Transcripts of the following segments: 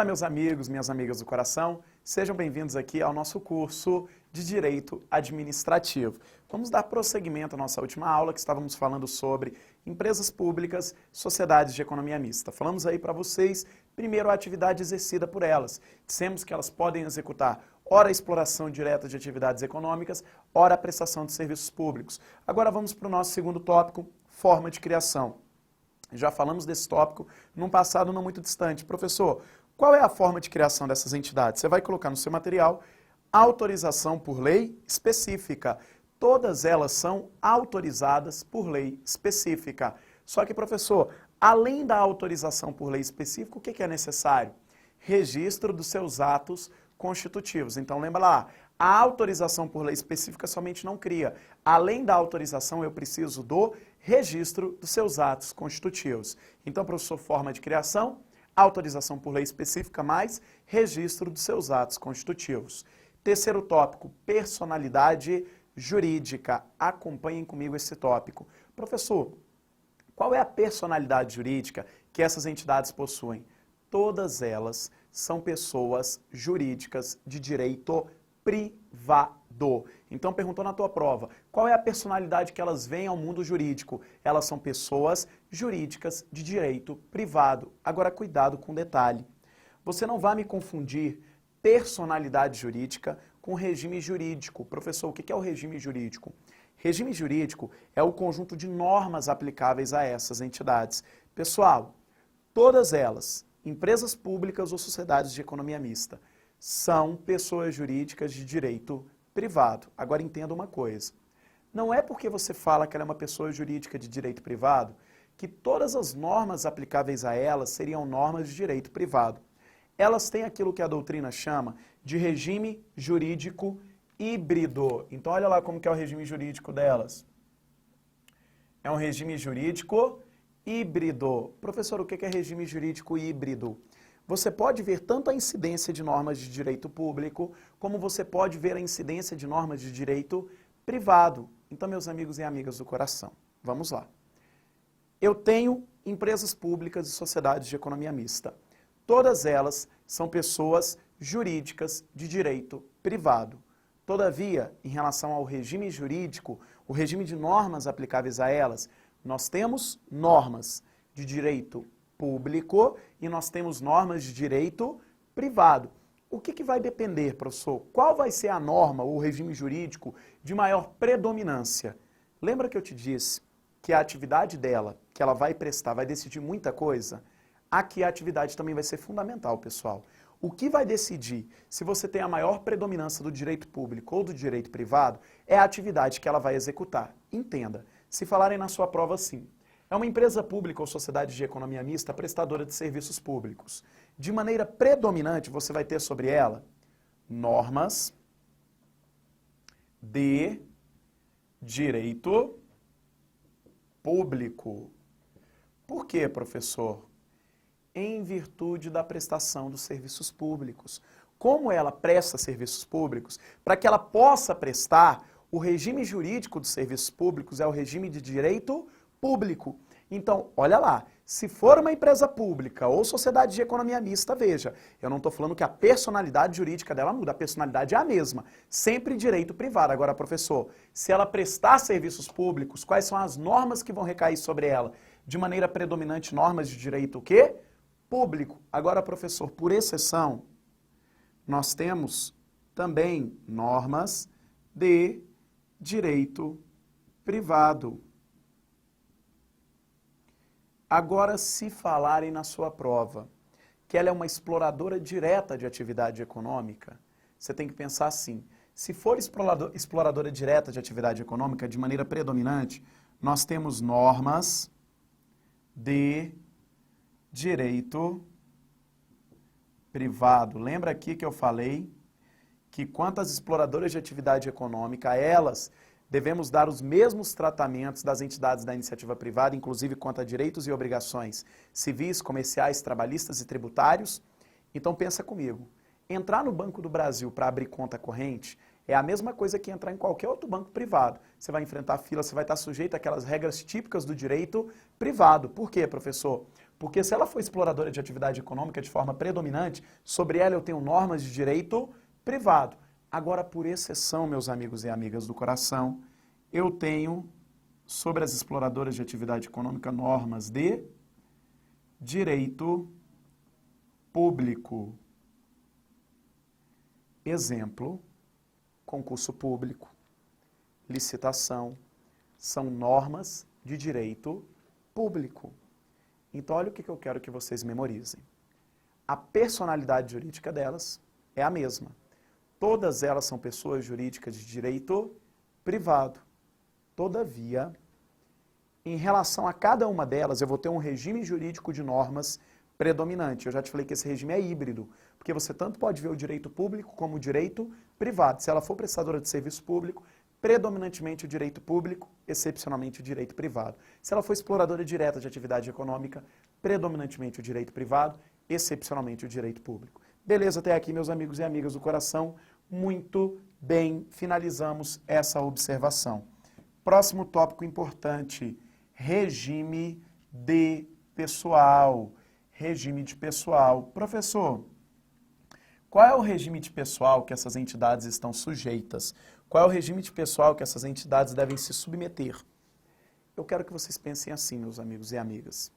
Fala, meus amigos, minhas amigas do coração, sejam bem-vindos aqui ao nosso curso de Direito Administrativo. Vamos dar prosseguimento à nossa última aula, que estávamos falando sobre empresas públicas, sociedades de economia mista. Falamos aí para vocês, primeiro, a atividade exercida por elas. Dissemos que elas podem executar ora a exploração direta de atividades econômicas, ora a prestação de serviços públicos. Agora vamos para o nosso segundo tópico, forma de criação. Já falamos desse tópico num passado não muito distante. Professor, qual é a forma de criação dessas entidades? Você vai colocar no seu material autorização por lei específica. Todas elas são autorizadas por lei específica. Só que, professor, além da autorização por lei específica, o que é necessário? Registro dos seus atos constitutivos. Então, lembra lá, a autorização por lei específica somente não cria. Além da autorização, eu preciso do registro dos seus atos constitutivos. Então, professor, forma de criação, autorização por lei específica mais registro dos seus atos constitutivos. Terceiro tópico, personalidade jurídica. Acompanhem comigo esse tópico. Professor, qual é a personalidade jurídica que essas entidades possuem? Todas elas são pessoas jurídicas de direito privado. Então, perguntou na tua prova, qual é a personalidade que elas vêm ao mundo jurídico? Elas são pessoas jurídicas de direito privado. Agora, cuidado com um detalhe. Você não vai me confundir personalidade jurídica com regime jurídico. Professor, o que é o regime jurídico? Regime jurídico é o conjunto de normas aplicáveis a essas entidades. Pessoal, todas elas, empresas públicas ou sociedades de economia mista, são pessoas jurídicas de direito privado. Agora entenda uma coisa, não é porque você fala que ela é uma pessoa jurídica de direito privado que todas as normas aplicáveis a elas seriam normas de direito privado. Elas têm aquilo que a doutrina chama de regime jurídico híbrido. Então olha lá como que é o regime jurídico delas. É um regime jurídico híbrido. Professor, o que é regime jurídico híbrido? Você pode ver tanto a incidência de normas de direito público, como você pode ver a incidência de normas de direito privado. Então, meus amigos e amigas do coração, vamos lá. Eu tenho empresas públicas e sociedades de economia mista. Todas elas são pessoas jurídicas de direito privado. Todavia, em relação ao regime jurídico, o regime de normas aplicáveis a elas, nós temos normas de direito público e nós temos normas de direito privado. O que vai depender, professor? Qual vai ser a norma ou o regime jurídico de maior predominância? Lembra que eu te disse que a atividade dela, que ela vai prestar, vai decidir muita coisa? Aqui a atividade também vai ser fundamental, pessoal. O que vai decidir se você tem a maior predominância do direito público ou do direito privado é a atividade que ela vai executar. Entenda, se falarem na sua prova assim, é uma empresa pública ou sociedade de economia mista prestadora de serviços públicos. De maneira predominante, você vai ter sobre ela normas de direito público. Por quê, professor? Em virtude da prestação dos serviços públicos. Como ela presta serviços públicos, para que ela possa prestar, o regime jurídico dos serviços públicos é o regime de direito público. Então, olha lá, se for uma empresa pública ou sociedade de economia mista, veja, eu não estou falando que a personalidade jurídica dela muda, a personalidade é a mesma, sempre direito privado. Agora, professor, se ela prestar serviços públicos, quais são as normas que vão recair sobre ela? De maneira predominante, normas de direito o quê? Público. Agora, professor, por exceção, nós temos também normas de direito privado. Agora, se falarem na sua prova que ela é uma exploradora direta de atividade econômica, você tem que pensar assim, se for exploradora direta de atividade econômica, de maneira predominante, nós temos normas de direito privado. Lembra aqui que eu falei que quanto às exploradoras de atividade econômica, elas devemos dar os mesmos tratamentos das entidades da iniciativa privada, inclusive quanto a direitos e obrigações civis, comerciais, trabalhistas e tributários. Então pensa comigo, entrar no Banco do Brasil para abrir conta corrente é a mesma coisa que entrar em qualquer outro banco privado. Você vai enfrentar fila, você vai estar sujeito àquelas regras típicas do direito privado. Por quê, professor? Porque se ela for exploradora de atividade econômica de forma predominante, sobre ela eu tenho normas de direito privado. Agora, por exceção, meus amigos e amigas do coração, eu tenho sobre as exploradoras de atividade econômica normas de direito público. Exemplo, concurso público, licitação, são normas de direito público. Então, olha o que eu quero que vocês memorizem. A personalidade jurídica delas é a mesma. Todas elas são pessoas jurídicas de direito privado. Todavia, em relação a cada uma delas, eu vou ter um regime jurídico de normas predominante. Eu já te falei que esse regime é híbrido, porque você tanto pode ver o direito público como o direito privado. Se ela for prestadora de serviço público, predominantemente o direito público, excepcionalmente o direito privado. Se ela for exploradora direta de atividade econômica, predominantemente o direito privado, excepcionalmente o direito público. Beleza, até aqui, meus amigos e amigas do coração. Muito bem, finalizamos essa observação. Próximo tópico importante, regime de pessoal. Regime de pessoal. Professor, qual é o regime de pessoal que essas entidades estão sujeitas? Qual é o regime de pessoal que essas entidades devem se submeter? Eu quero que vocês pensem assim, meus amigos e amigas.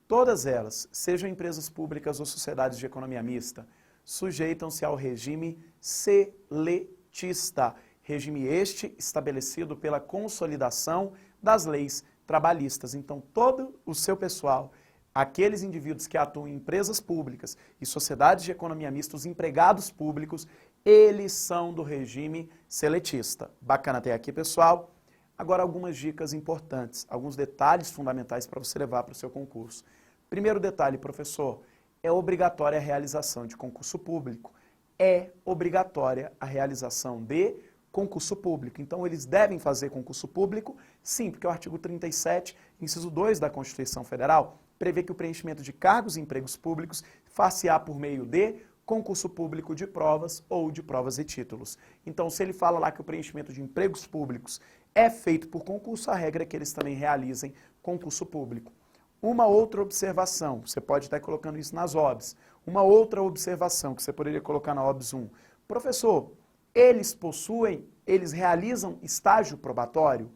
Todas elas, sejam empresas públicas ou sociedades de economia mista, sujeitam-se ao regime seletista. Regime este estabelecido pela consolidação das leis trabalhistas. Então, todo o seu pessoal, aqueles indivíduos que atuam em empresas públicas e sociedades de economia mista, os empregados públicos, eles são do regime seletista. Bacana até aqui, pessoal. Agora, algumas dicas importantes, alguns detalhes fundamentais para você levar para o seu concurso. Primeiro detalhe, professor, é obrigatória a realização de concurso público. É obrigatória a realização de concurso público. Então, eles devem fazer concurso público? Sim, porque o artigo 37, inciso 2 da Constituição Federal, prevê que o preenchimento de cargos e empregos públicos far-se-á por meio de concurso público de provas ou de provas e títulos. Então, se ele fala lá que o preenchimento de empregos públicos é feito por concurso, a regra é que eles também realizem concurso público. Uma outra observação, você pode estar colocando isso nas OBs, uma outra observação que você poderia colocar na OBS 1. Professor, eles realizam estágio probatório?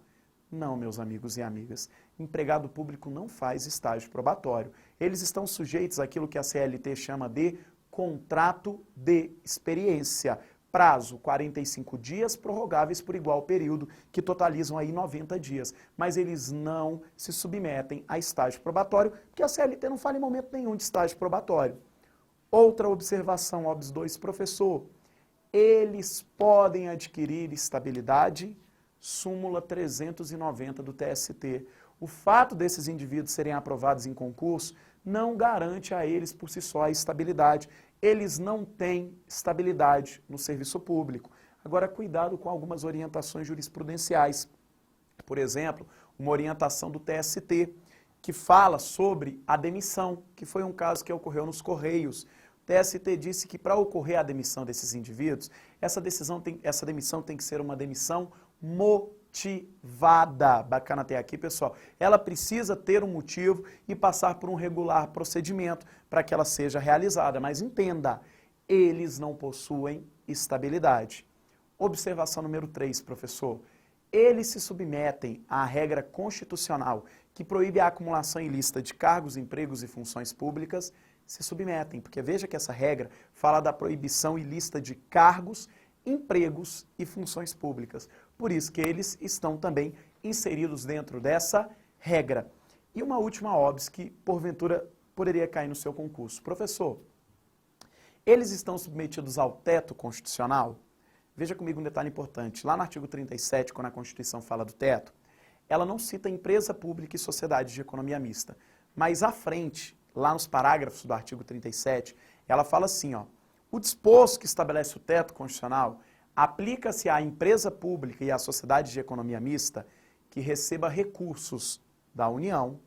Não, meus amigos e amigas. Empregado público não faz estágio probatório. Eles estão sujeitos àquilo que a CLT chama de contrato de experiência. Prazo, 45 dias, prorrogáveis por igual período, que totalizam aí 90 dias. Mas eles não se submetem a estágio probatório, porque a CLT não fala em momento nenhum de estágio probatório. Outra observação, OBS 2, professor. Eles podem adquirir estabilidade, súmula 390 do TST. O fato desses indivíduos serem aprovados em concurso não garante a eles por si só a estabilidade. Eles não têm estabilidade no serviço público. Agora, cuidado com algumas orientações jurisprudenciais. Por exemplo, uma orientação do TST, que fala sobre a demissão, que foi um caso que ocorreu nos Correios. O TST disse que para ocorrer a demissão desses indivíduos, essa demissão tem que ser uma demissão motivada. Bacana até aqui, pessoal. Ela precisa ter um motivo e passar por um regular procedimento para que ela seja realizada. Mas entenda, eles não possuem estabilidade. Observação número 3, professor. Eles se submetem à regra constitucional que proíbe a acumulação ilícita de cargos, empregos e funções públicas, se submetem, porque veja que essa regra fala da proibição ilícita de cargos, empregos e funções públicas. Por isso que eles estão também inseridos dentro dessa regra. E uma última OBS que, porventura, poderia cair no seu concurso. Professor, eles estão submetidos ao teto constitucional? Veja comigo um detalhe importante. Lá no artigo 37, quando a Constituição fala do teto, ela não cita empresa pública e sociedade de economia mista. Mas à frente, lá nos parágrafos do artigo 37, ela fala assim, ó, o disposto que estabelece o teto constitucional aplica-se à empresa pública e à sociedade de economia mista que receba recursos da União,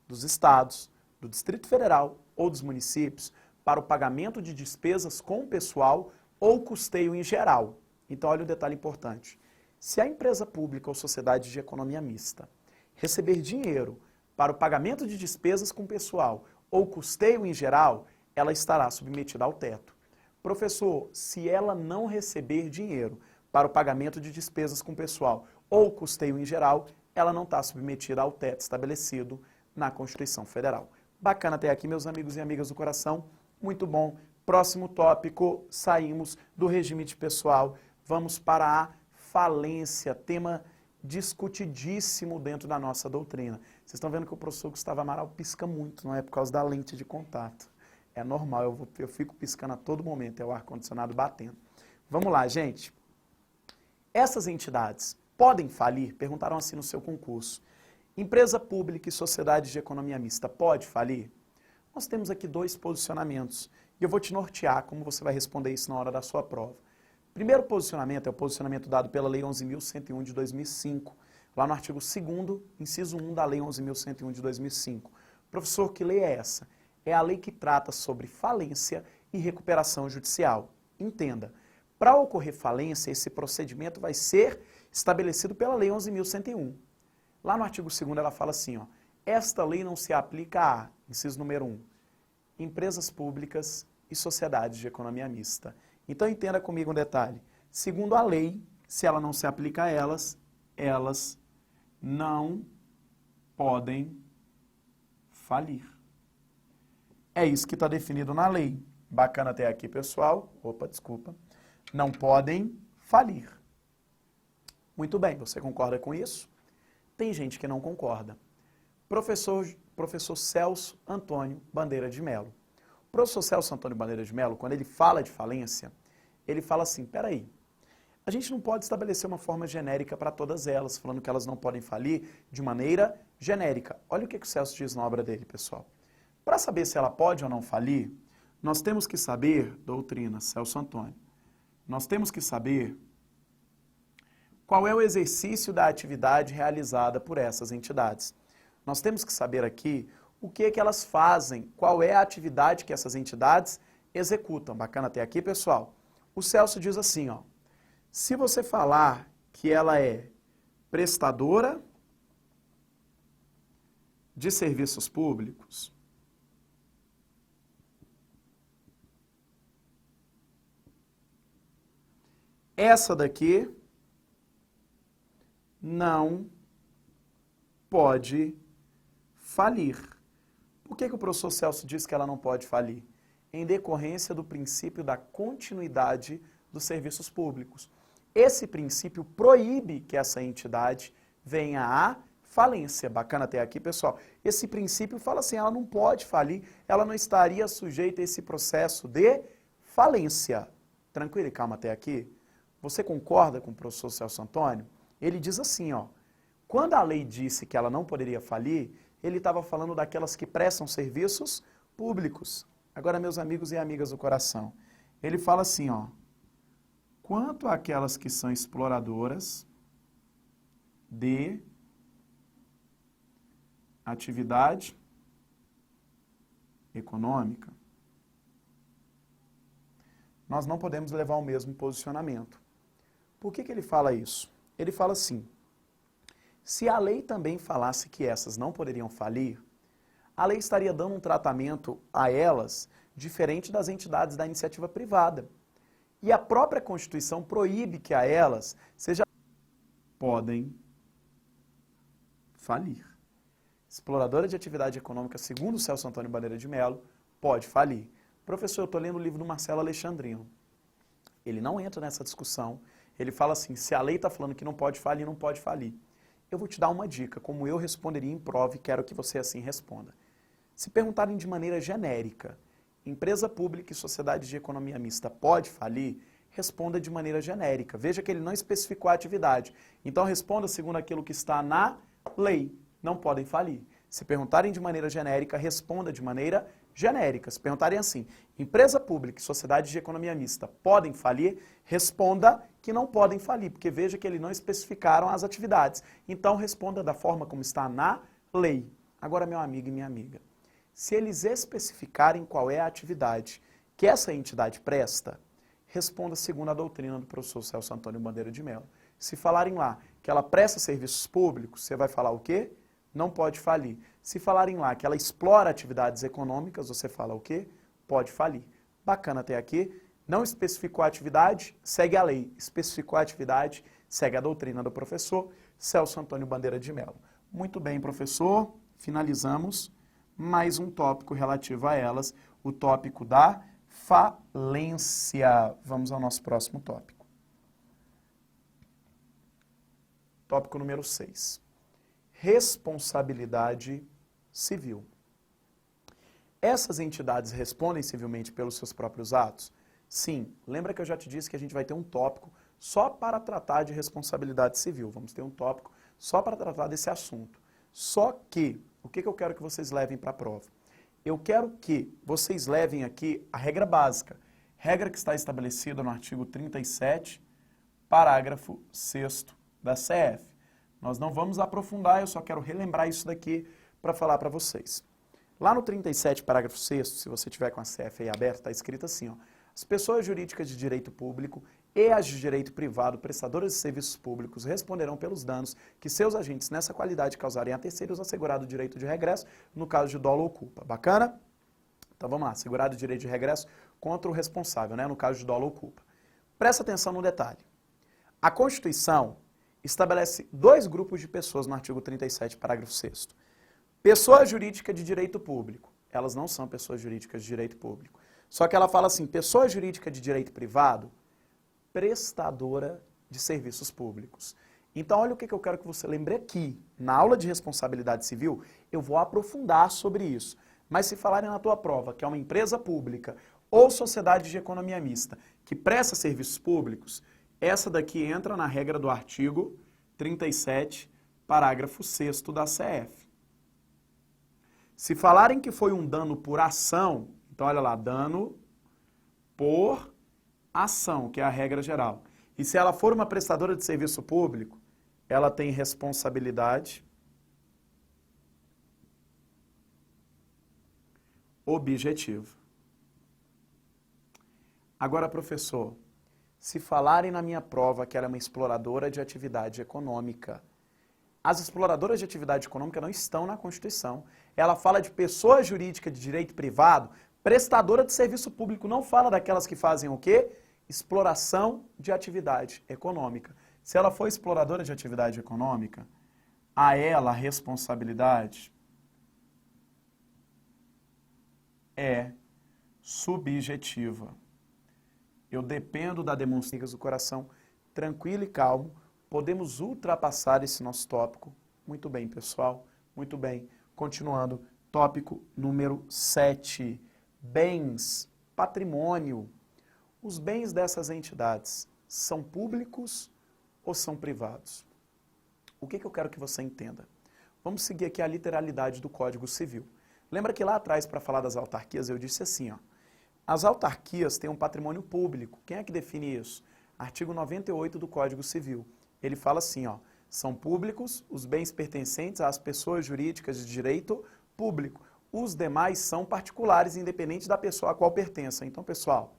dos estados, do Distrito Federal ou dos municípios para o pagamento de despesas com pessoal ou custeio em geral. Então, olha o detalhe importante. Se a empresa pública ou sociedade de economia mista receber dinheiro para o pagamento de despesas com pessoal ou custeio em geral, ela estará submetida ao teto. Professor, se ela não receber dinheiro para o pagamento de despesas com pessoal ou custeio em geral, ela não está submetida ao teto estabelecido na Constituição Federal. Bacana até aqui, meus amigos e amigas do coração. Muito bom. Próximo tópico, saímos do regime de pessoal, vamos para a falência, tema discutidíssimo dentro da nossa doutrina. Vocês estão vendo que o professor Gustavo Amaral pisca muito, não é por causa da lente de contato. É normal, eu fico piscando a todo momento, é o ar-condicionado batendo. Vamos lá, gente. Essas entidades podem falir? Perguntaram assim no seu concurso. Empresa pública e sociedade de economia mista pode falir? Nós temos aqui dois posicionamentos e eu vou te nortear como você vai responder isso na hora da sua prova. Primeiro posicionamento é o posicionamento dado pela Lei 11.101 de 2005, lá no artigo 2º, inciso 1 da Lei 11.101 de 2005. Professor, que lei é essa? É a lei que trata sobre falência e recuperação judicial. Entenda, para ocorrer falência, esse procedimento vai ser estabelecido pela Lei 11.101. Lá no artigo 2º ela fala assim, ó, esta lei não se aplica a, inciso número 1, empresas públicas e sociedades de economia mista. Então entenda comigo um detalhe. Segundo a lei, se ela não se aplica a elas, elas não podem falir. É isso que está definido na lei. Bacana até aqui, pessoal. Opa, desculpa. Não podem falir. Muito bem, você concorda com isso? Tem gente que não concorda. Professor Celso Antônio Bandeira de Mello. O professor Celso Antônio Bandeira de Mello, quando ele fala de falência, ele fala assim, peraí, a gente não pode estabelecer uma forma genérica para todas elas, falando que elas não podem falir de maneira genérica. Olha o que o Celso diz na obra dele, pessoal. Para saber se ela pode ou não falir, nós temos que saber, doutrina, Celso Antônio, nós temos que saber qual é o exercício da atividade realizada por essas entidades. Nós temos que saber aqui o que é que elas fazem, qual é a atividade que essas entidades executam. Bacana até aqui, pessoal? O Celso diz assim, ó, se você falar que ela é prestadora de serviços públicos, essa daqui não pode falir. Por que o professor Celso diz que ela não pode falir? Em decorrência do princípio da continuidade dos serviços públicos. Esse princípio proíbe que essa entidade venha à falência. Bacana até aqui, pessoal. Esse princípio fala assim, ela não pode falir, ela não estaria sujeita a esse processo de falência. Tranquilo e calma até aqui? Você concorda com o professor Celso Antônio? Ele diz assim, ó, quando a lei disse que ela não poderia falir, ele estava falando daquelas que prestam serviços públicos. Agora, meus amigos e amigas do coração, ele fala assim, ó, quanto àquelas que são exploradoras de atividade econômica, nós não podemos levar o mesmo posicionamento. Por que ele fala isso? Ele fala assim, se a lei também falasse que essas não poderiam falir, a lei estaria dando um tratamento a elas diferente das entidades da iniciativa privada. E a própria Constituição proíbe que a elas podem falir. Exploradora de atividade econômica, segundo Celso Antônio Bandeira de Mello, pode falir. Professor, eu estou lendo o livro do Marcelo Alexandrino. Ele não entra nessa discussão. Ele fala assim, se a lei está falando que não pode falir, não pode falir. Eu vou te dar uma dica, como eu responderia em prova e quero que você assim responda. Se perguntarem de maneira genérica, empresa pública e sociedade de economia mista pode falir? Responda de maneira genérica. Veja que ele não especificou a atividade. Então responda segundo aquilo que está na lei. Não podem falir. Se perguntarem de maneira genérica, responda de maneira genérica. Se perguntarem assim, empresa pública e sociedade de economia mista podem falir? Responda que não podem falir, porque veja que eles não especificaram as atividades. Então responda da forma como está na lei. Agora, meu amigo e minha amiga, se eles especificarem qual é a atividade que essa entidade presta, responda segundo a doutrina do professor Celso Antônio Bandeira de Mello. Se falarem lá que ela presta serviços públicos, você vai falar o quê? Não pode falir. Se falarem lá que ela explora atividades econômicas, você fala o quê? Pode falir. Bacana até aqui. Não especificou a atividade, segue a lei. Especificou a atividade, segue a doutrina do professor Celso Antônio Bandeira de Mello. Muito bem, professor. Finalizamos mais um tópico relativo a elas, o tópico da falência. Vamos ao nosso próximo tópico. Tópico número 6. Responsabilidade civil. Essas entidades respondem civilmente pelos seus próprios atos? Sim. Lembra que eu já te disse que a gente vai ter um tópico só para tratar de responsabilidade civil. Vamos ter um tópico só para tratar desse assunto. Só que, o que eu quero que vocês levem para a prova? Eu quero que vocês levem aqui a regra básica. Regra que está estabelecida no artigo 37, parágrafo 6º da CF. Nós não vamos aprofundar, eu só quero relembrar isso daqui para falar para vocês. Lá no 37, parágrafo 6º, se você tiver com a CF aí aberta, está escrito assim, ó. As pessoas jurídicas de direito público e as de direito privado, prestadoras de serviços públicos, responderão pelos danos que seus agentes nessa qualidade causarem a terceiros assegurado o direito de regresso no caso de dolo ou culpa. Bacana? Então vamos lá, assegurado o direito de regresso contra o responsável, né, no caso de dolo ou culpa. Presta atenção no detalhe. A Constituição estabelece dois grupos de pessoas no artigo 37, parágrafo 6º. Pessoa jurídica de direito público. Elas não são pessoas jurídicas de direito público. Só que ela fala assim, pessoa jurídica de direito privado, prestadora de serviços públicos. Então, olha o que eu quero que você lembre aqui. Na aula de responsabilidade civil, eu vou aprofundar sobre isso. Mas se falarem na tua prova que é uma empresa pública ou sociedade de economia mista que presta serviços públicos, essa daqui entra na regra do artigo 37, parágrafo 6º da CF. Se falarem que foi um dano por ação, então olha lá, dano por ação, que é a regra geral. E se ela for uma prestadora de serviço público, ela tem responsabilidade objetiva. Agora, professor, se falarem na minha prova que ela é uma exploradora de atividade econômica, as exploradoras de atividade econômica não estão na Constituição. Ela fala de pessoa jurídica de direito privado, prestadora de serviço público, não fala daquelas que fazem o quê? Exploração de atividade econômica. Se ela for exploradora de atividade econômica, a ela a responsabilidade é subjetiva. Eu dependo da demonstração do coração tranquilo e calmo. Podemos ultrapassar esse nosso tópico. Muito bem, pessoal. Muito bem. Continuando, tópico número 7. Bens, patrimônio. Os bens dessas entidades são públicos ou são privados? O que eu quero que você entenda? Vamos seguir aqui a literalidade do Código Civil. Lembra que lá atrás, para falar das autarquias, eu disse assim, ó. As autarquias têm um patrimônio público. Quem é que define isso? Artigo 98 do Código Civil. Ele fala assim, ó, são públicos os bens pertencentes às pessoas jurídicas de direito público. Os demais são particulares, independente da pessoa a qual pertença. Então, pessoal,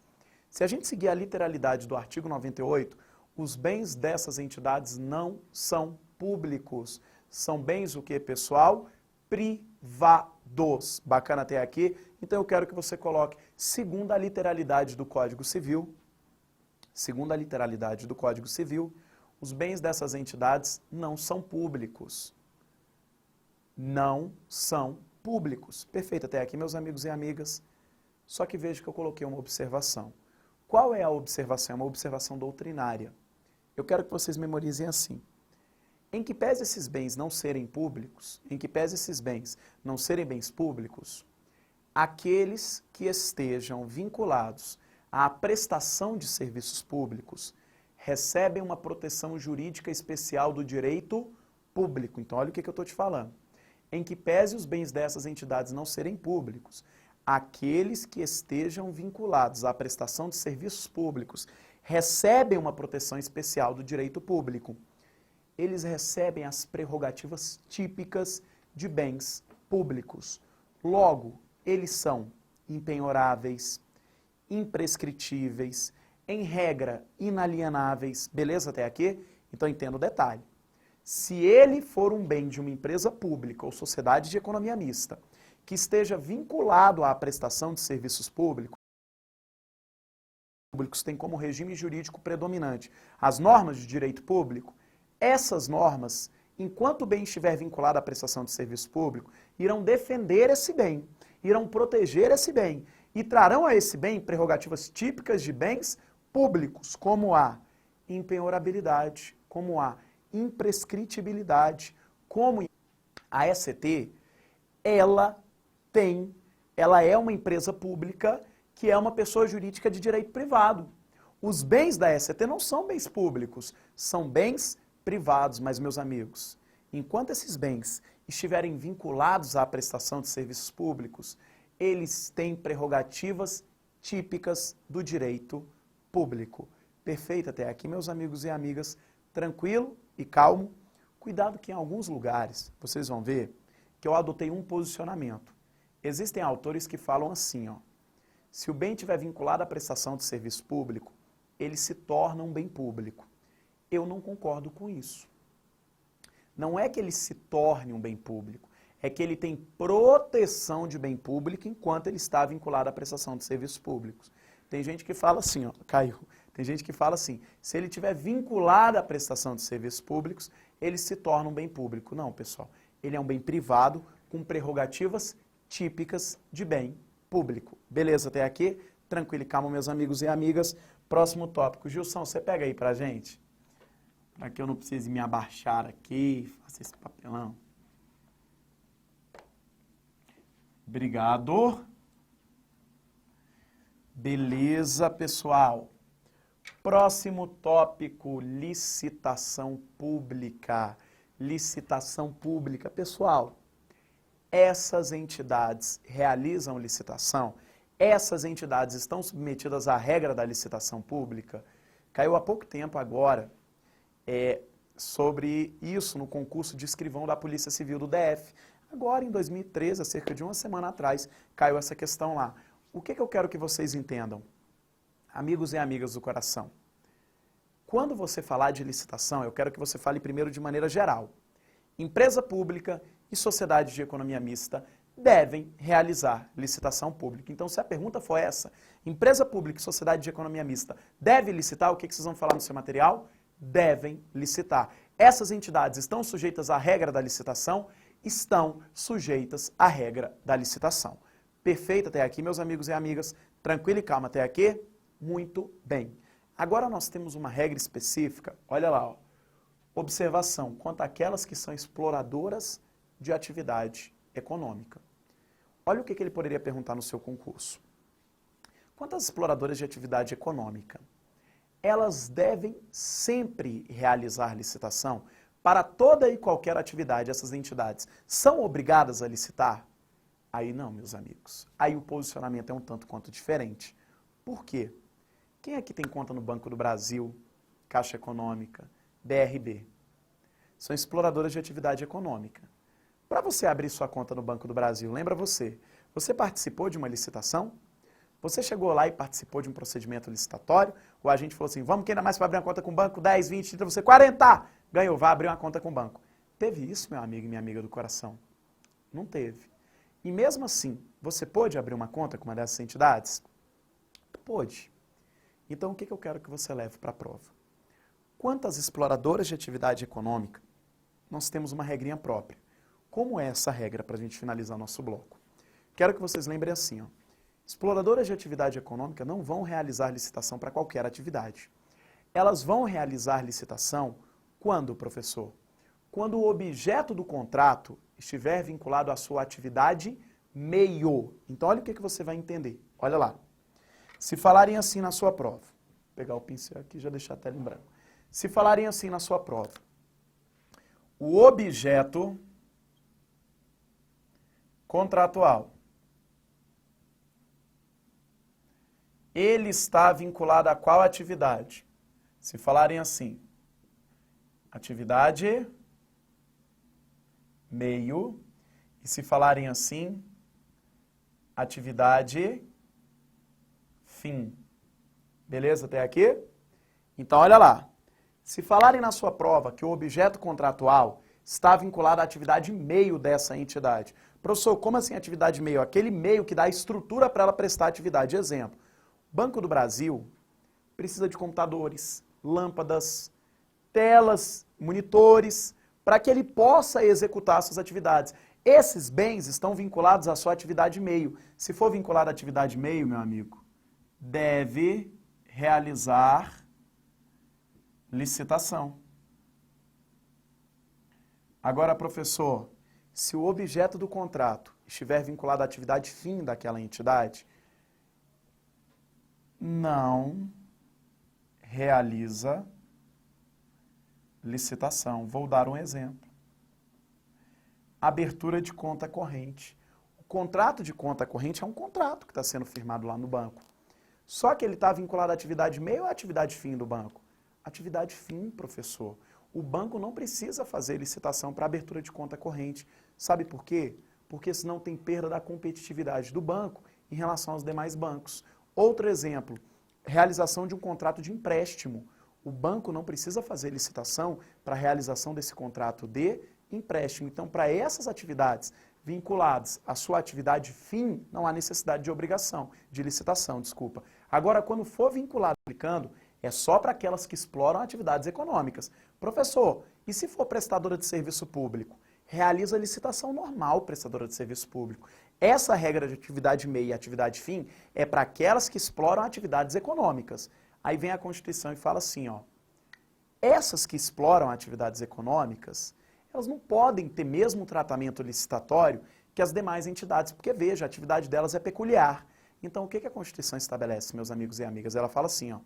se a gente seguir a literalidade do artigo 98, os bens dessas entidades não são públicos. São bens o que, pessoal? Privados. Bacana até aqui? Então eu quero que você coloque, segundo a literalidade do Código Civil, os bens dessas entidades não são públicos. Não são públicos. Perfeito até aqui, meus amigos e amigas. Só que veja que eu coloquei uma observação. Qual é a observação? É uma observação doutrinária. Eu quero que vocês memorizem assim. Em que pese esses bens não serem públicos, em que pese esses bens não serem bens públicos, aqueles que estejam vinculados à prestação de serviços públicos recebem uma proteção jurídica especial do direito público. Então, olha o que eu estou te falando. Em que pese os bens dessas entidades não serem públicos, aqueles que estejam vinculados à prestação de serviços públicos recebem uma proteção especial do direito público. Eles recebem as prerrogativas típicas de bens públicos. Logo, eles são impenhoráveis, imprescritíveis, em regra, inalienáveis. Beleza até aqui? Então entenda o detalhe. Se ele for um bem de uma empresa pública ou sociedade de economia mista, que esteja vinculado à prestação de serviços públicos têm como regime jurídico predominante as normas de direito público, essas normas, enquanto o bem estiver vinculado à prestação de serviço público, irão defender esse bem, irão proteger esse bem e trarão a esse bem prerrogativas típicas de bens públicos, como a impenhorabilidade, como a imprescritibilidade, como a ECT, ela é uma empresa pública que é uma pessoa jurídica de direito privado. Os bens da ECT não são bens públicos, são bens privados, mas, meus amigos, enquanto esses bens estiverem vinculados à prestação de serviços públicos, eles têm prerrogativas típicas do direito público. Perfeito até aqui, meus amigos e amigas, tranquilo e calmo. Cuidado que em alguns lugares, vocês vão ver que eu adotei um posicionamento. Existem autores que falam assim, ó, se o bem estiver vinculado à prestação de serviço público, ele se torna um bem público. Eu não concordo com isso. Não é que ele se torne um bem público, é que ele tem proteção de bem público enquanto ele está vinculado à prestação de serviços públicos. Tem gente que fala assim, ó, caiu. Tem gente que fala assim, se ele estiver vinculado à prestação de serviços públicos, ele se torna um bem público. Não, pessoal, ele é um bem privado com prerrogativas típicas de bem público. Beleza até aqui? Tranquilo e calmo, meus amigos e amigas. Próximo tópico. Gilson, você pega aí pra gente? Para que eu não precise me abaixar aqui, faça esse papelão. Obrigado. Beleza, pessoal. Próximo tópico, licitação pública. Licitação pública. Pessoal, essas entidades realizam licitação, essas entidades estão submetidas à regra da licitação pública. Caiu há pouco tempo agora sobre isso no concurso de escrivão da Polícia Civil do DF. Agora, em 2013, há cerca de uma semana atrás, caiu essa questão lá. O que eu quero que vocês entendam? Amigos e amigas do coração, quando você falar de licitação, eu quero que você fale primeiro de maneira geral. Empresa pública e sociedade de economia mista devem realizar licitação pública. Então, se a pergunta for essa, empresa pública e sociedade de economia mista deve licitar, o que vocês vão falar no seu material? Devem licitar. Essas entidades estão sujeitas à regra da licitação? Estão sujeitas à regra da licitação. Perfeito até aqui, meus amigos e amigas? Tranquilo e calmo até aqui? Muito bem. Agora nós temos uma regra específica, olha lá, ó. Observação quanto àquelas que são exploradoras de atividade econômica. Olha o que ele poderia perguntar no seu concurso. Quantas exploradoras de atividade econômica? Elas devem sempre realizar licitação para toda e qualquer atividade. Essas entidades são obrigadas a licitar? Aí não, meus amigos. Aí o posicionamento é um tanto quanto diferente. Por quê? Quem aqui tem conta no Banco do Brasil, Caixa Econômica, BRB? São exploradoras de atividade econômica. Para você abrir sua conta no Banco do Brasil, lembra você participou de uma licitação? Você chegou lá e participou de um procedimento licitatório? O agente falou assim, vamos, quem ainda mais para abrir uma conta com o banco? 10, 20, 30, você 40! Ganhou, vai abrir uma conta com o banco. Teve isso, meu amigo e minha amiga do coração? Não teve. E mesmo assim, você pôde abrir uma conta com uma dessas entidades? Pôde. Então, o que eu quero que você leve para a prova? Quantas exploradoras de atividade econômica, nós temos uma regrinha própria. Como é essa regra para a gente finalizar nosso bloco? Quero que vocês lembrem assim, ó. Exploradoras de atividade econômica não vão realizar licitação para qualquer atividade. Elas vão realizar licitação quando, professor? Quando o objeto do contrato estiver vinculado à sua atividade meio. Então, olha o que você vai entender. Olha lá. Se falarem assim na sua prova, vou pegar o pincel aqui e já deixar a tela em branco. Se falarem assim na sua prova, o objeto contratual, ele está vinculado a qual atividade? Se falarem assim, atividade meio, e se falarem assim, atividade fim. Beleza até aqui? Então, olha lá. Se falarem na sua prova que o objeto contratual está vinculado à atividade meio dessa entidade. Professor, como assim atividade meio? Aquele meio que dá estrutura para ela prestar atividade. Exemplo, Banco do Brasil precisa de computadores, lâmpadas, telas, monitores, para que ele possa executar suas atividades. Esses bens estão vinculados à sua atividade meio. Se for vinculado à atividade meio, meu amigo, deve realizar licitação. Agora, professor, se o objeto do contrato estiver vinculado à atividade fim daquela entidade, não realiza licitação. Vou dar um exemplo. Abertura de conta corrente. O contrato de conta corrente é um contrato que está sendo firmado lá no banco. Só que ele está vinculado à atividade meio ou à atividade fim do banco? Atividade fim, professor. O banco não precisa fazer licitação para abertura de conta corrente. Sabe por quê? Porque senão tem perda da competitividade do banco em relação aos demais bancos. Outro exemplo, realização de um contrato de empréstimo. O banco não precisa fazer licitação para a realização desse contrato de empréstimo. Então, para essas atividades vinculadas à sua atividade fim, não há necessidade de licitação, desculpa. Agora, quando for vinculado aplicando, é só para aquelas que exploram atividades econômicas. Professor, e se for prestadora de serviço público? Realiza licitação normal, prestadora de serviço público. Essa regra de atividade meio e atividade fim é para aquelas que exploram atividades econômicas. Aí vem a Constituição e fala assim, ó, essas que exploram atividades econômicas, elas não podem ter mesmo tratamento licitatório que as demais entidades, porque veja, a atividade delas é peculiar. Então, o que a Constituição estabelece, meus amigos e amigas? Ela fala assim, ó,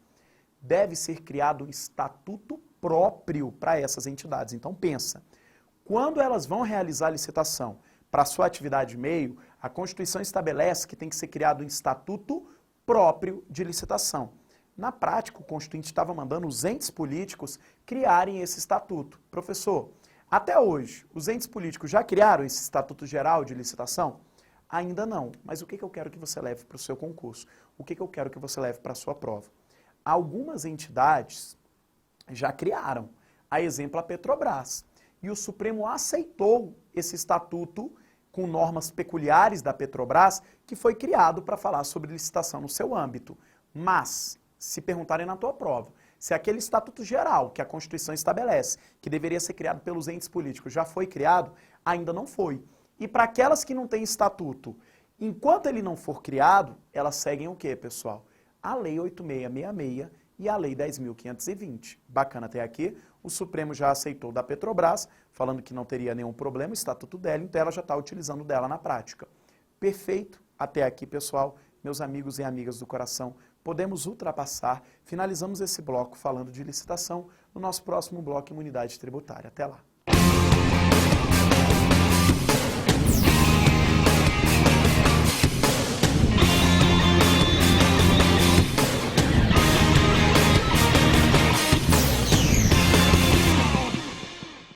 deve ser criado um estatuto próprio para essas entidades. Então, pensa, quando elas vão realizar a licitação para a sua atividade meio, a Constituição estabelece que tem que ser criado um estatuto próprio de licitação. Na prática, o Constituinte estava mandando os entes políticos criarem esse estatuto. Professor, até hoje, os entes políticos já criaram esse estatuto geral de licitação? Ainda não, mas o que eu quero que você leve para o seu concurso? O que eu quero que você leve para a sua prova? Algumas entidades já criaram, a exemplo a Petrobras. E o Supremo aceitou esse estatuto com normas peculiares da Petrobras, que foi criado para falar sobre licitação no seu âmbito. Mas, se perguntarem na tua prova, se aquele estatuto geral que a Constituição estabelece, que deveria ser criado pelos entes políticos, já foi criado, ainda não foi. E para aquelas que não têm estatuto, enquanto ele não for criado, elas seguem o quê, pessoal? A Lei 8666 e a Lei 10.520. Bacana até aqui. O Supremo já aceitou da Petrobras, falando que não teria nenhum problema, o estatuto dela, então ela já está utilizando dela na prática. Perfeito até aqui, pessoal. Meus amigos e amigas do coração, podemos ultrapassar. Finalizamos esse bloco falando de licitação no nosso próximo bloco Imunidade Tributária. Até lá.